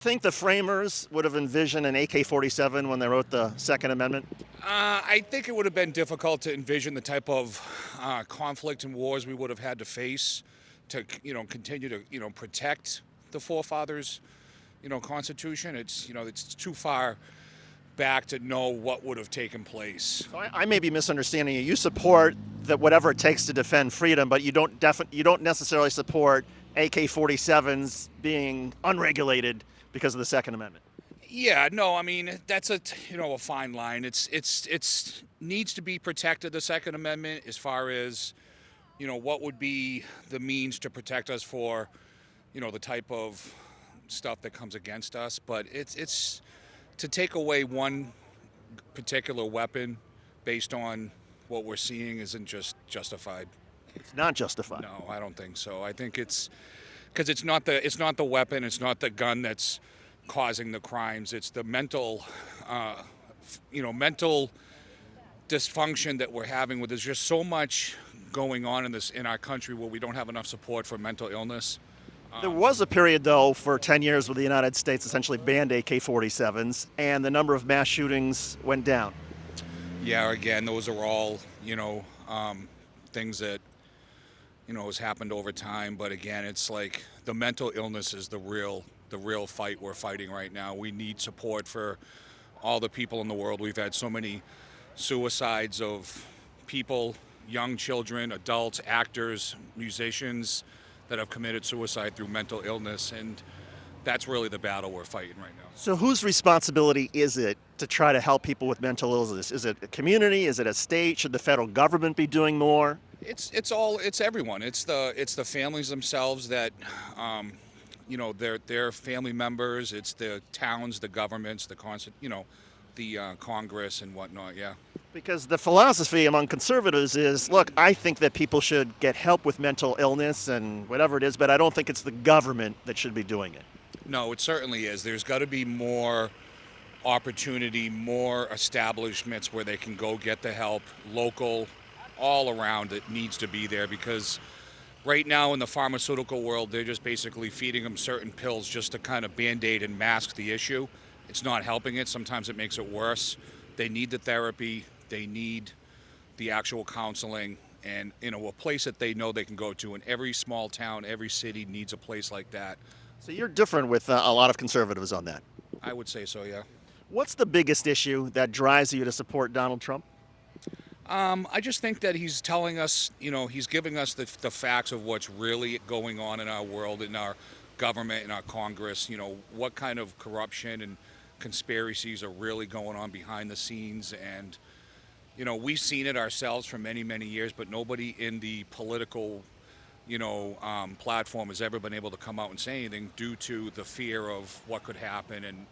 Think the framers would have envisioned an AK-47 when they wrote the Second Amendment? I think it would have been difficult to envision the type of conflict and wars we would have had to face to, continue to, protect the forefathers, Constitution. It's too far back to know what would have taken place. So I may be misunderstanding you. You support that whatever it takes to defend freedom, but you don't necessarily support AK-47s being unregulated because of the Second Amendment. Yeah, no, I mean that's a fine line. It's needs to be protected. The Second Amendment, as far as what would be the means to protect us for, the type of stuff that comes against us. But it's to take away one particular weapon based on what we're seeing isn't just justified. It's not justified. No, I don't think so. I think it's because it's not the weapon, it's not the gun that's causing the crimes. It's the mental dysfunction that we're having. With there's just so much going on in our country where we don't have enough support for mental illness. There was a period, though, for 10 years where the United States essentially banned AK-47s, and the number of mass shootings went down. Yeah, again, those are all things that has happened over time. But again, it's like the mental illness is the real fight we're fighting right now. We need support for all the people in the world. We've had so many suicides of people, young children, adults, actors, musicians that have committed suicide through mental illness, and that's really the battle we're fighting right now. So whose responsibility is it to try to help people with mental illness? Is it a community? Is it a state? Should the federal government be doing more? It's everyone. It's the families themselves that their family members. It's the towns, the governments, the Congress and whatnot. Yeah. Because the philosophy among conservatives is, look, I think that people should get help with mental illness and whatever it is, but I don't think it's the government that should be doing it. No, it certainly is. There's got to be more opportunity, more establishments where they can go get the help, local, all around. It needs to be there because right now in the pharmaceutical world, they're just basically feeding them certain pills just to kind of Band-Aid and mask the issue. It's not helping it. Sometimes it makes it worse. They need the therapy. They need the actual counseling and, a place that they know they can go to. And every small town, every city needs a place like that. So you're different with a lot of conservatives on that. I would say so, yeah. What's the biggest issue that drives you to support Donald Trump? I just think that he's telling us, he's giving us the facts of what's really going on in our world, in our government, in our Congress, what kind of corruption and conspiracies are really going on behind the scenes. And, we've seen it ourselves for many, many years, but nobody in the political, platform has ever been able to come out and say anything due to the fear of what could happen and